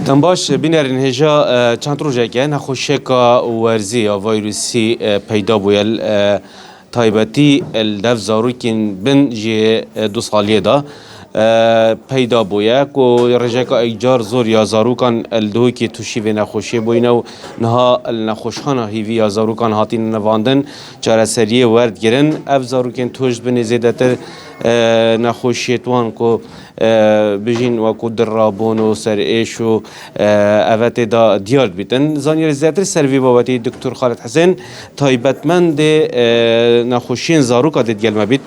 دم باش بینرین هجا چند روزه که نخوشیکا ورزی یا ویروسی پیدا بویل تایبتی الدف زاروکین بن جی 2 سالیه دا پیدا بویه که رجاکا ایجار زور یا زاروکان الدوی که توشی و نخوشی بوینه و نها النخوشخانه هیوی یا زاروکان هاتین نواندن چاره سریه ورد گرن اف زاروکین توشت بنی زیده تر نخوشیتوان که بجین و کو درابون و سر ایش و اوت دا دیار بیتن زانیر زیاتر سروی بابتی دکتر خالد حسین تایبتمند نخوشین زاروکا دید گلمه بیت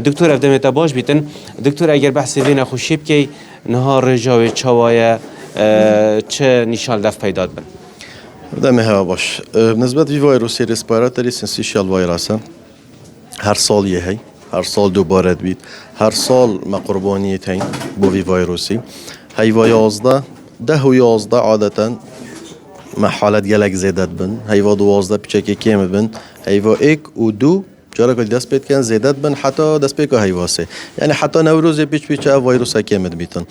دکتر افدمت باش بیتن دکتر اگر بحثی وی نخوشی بکی نها رجاوی چوایه چه نشان دف پیدا بن دمه ها باش بالنسبة لفيروس ريسبيراتوري سنسيشال فيروس هر سال هي هر سال دوباره بید هر سال ما قربانیت هین بو ویروسی هیوا 11 10 و 11 عادتا ما حالت گلک زیادت بن هیوا 12 پیچکی کم بن هیوا 1 و 2 جارا که دست پید کن زیادت بن حتی دست پید که هیوا 3 یعنی حتی نوروز پیچه ویروس کم بیتن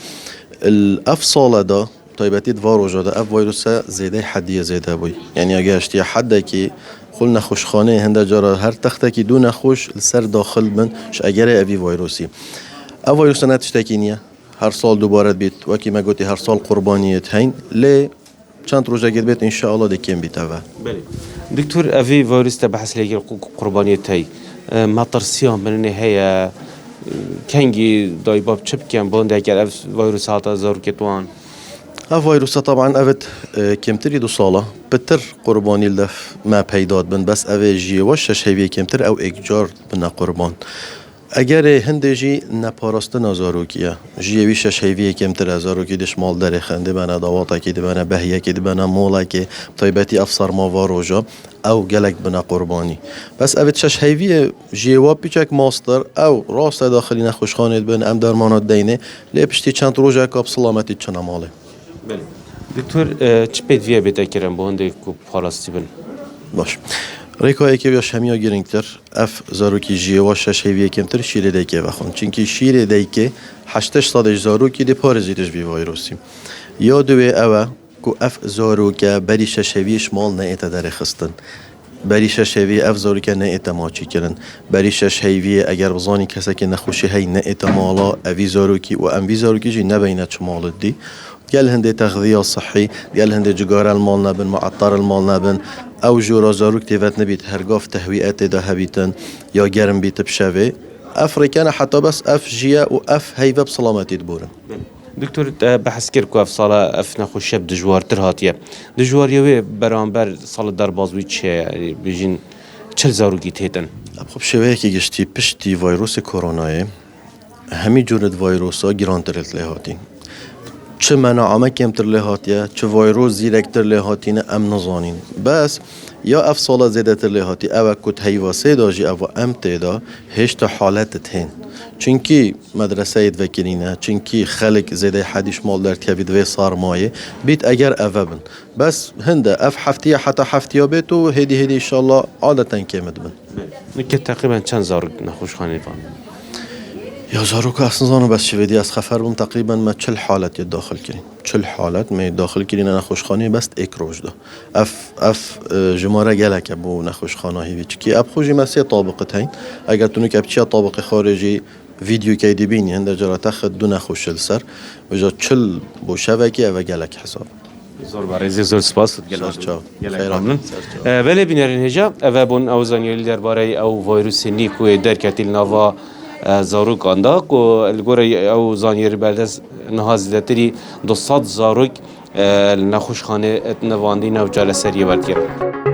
الاف سال دا طيبتي فاروجا ده اف فيروس زيده حديه زيده بوي يعني اگه اشتي حد کی قلنا خوشخانه هنده جرا هر تخته کی دو نخوش سر داخل من ش اگر اوی ویروسی او ویروس نتشتکینیه هر سال دوباره بیت و کی ما گوتی هر سال قربانیت هین لی چند روزه گید بیت ان شاء الله دکیم بیت اول بله دکتور اوی ویروس تبحث لگی قربانیت هی ما ترسیان من نهايه کنگی دایباب چپ کن بونده اگر ویروس هاتا زارکتوان فيروس طبعا افت كمتري 2 ساله بتر قرباني الدف ما بيداد بن بس افي جي وش هيوي كمتر او اجار بنا قربان اگر هندجي نپاراستن زاروکیه جیوی شش هیوی کمتر زاروکی دش مال در خنده بنا دواتا کی بنا بهیه کی بنا مولا کی طيبتي افسر ما واروجا او گلک بنا قربانی بس افت شش هیوی جیوا پیچک ماستر او راست داخلی نخوشخانه بن ام درمانات دینه لپشتی چند روزه کاب سلامتی چنا ماله بله دکتر چه پیدویه بیتا کرن با هنده که پاراستی بن؟ باش ریکایی که بیاش همیا گرینگتر اف زاروکی جیوا شش هیویه کمتر شیره دیگه بخون چونکه شیره دیگه 8 سالش زاروکی دی پارزیتش بی ویروسی یا دوی اوه که اف زاروکه بری شش هیویش مال نه ایتا در خستن بری شش هیوی اف زاروکه نه ایتا ماچی کرن بری شش هیوی اگر بزانی کسی که نخوشی هی نه ایتا مالا اوی زاروکی و ام وی زاروکی جی نبینه چه مال دی قال هندي تغذية صحي قال هندي جگار المال نبن معطر المال نبن او جورا زاروك تيفات نبيت هرقاف تهويئات دا هبيتن يا جرم بيت بشافي افريكان حتى بس اف جيا و اف هيفا بسلامتي دبورن دکتر بحث کرد که افصاله اف نخوشه بدجوار تر هاتیه دجوار یوی برانبر سال در بازوی چه بجین چل زاروگی تیتن خب شويه كي گشتي پشتي فيروس كورونا همي جورد فيروسا گرانترت لهاتين چه مناعمه کمتر لهاتیه چه ویروس زیرکتر لهاتینه ام نزانین بس یا اف سالا زیده تر لهاتی او کت هیواسه داجی او ام تیدا هشت حالت تین چونکی مدرسه اید وکرینه چونکی خلق زیده حدیش مال در تیوید وی سارمایه بیت اگر او بن بس هنده اف هفتیه حتی هفتیه بیت و هدی انشالله عادتا کمد بن نکه تقریبا چند زارگ نخوش خانه فان يا زاروك أصلا بس شويدي أس خفر بم تقريبا ما تشل حالات يداخل كرين تشل حالات ما يداخل كرين أنا خوشخانه بس إكروج ده اف جمارة جالك أبو نخوشخانه هي كي أب خوجي مسي طابقة هين أجر تونك أبتشي طابق خارجي فيديو كيدي بيني عند جرا تاخد دون خوش السر وجا تشل بو شبكة أو جالك حساب زور بارزی زور سپاس خیران بله بینرین هجا اوابون او زانیلی درباره او ویروس نیکو در کتیل نوا زاروک آندا که الگوری او زانیر بردست نهازدتری 200 زاروک نخوشخانه نواندین و جلسری ورد کرد.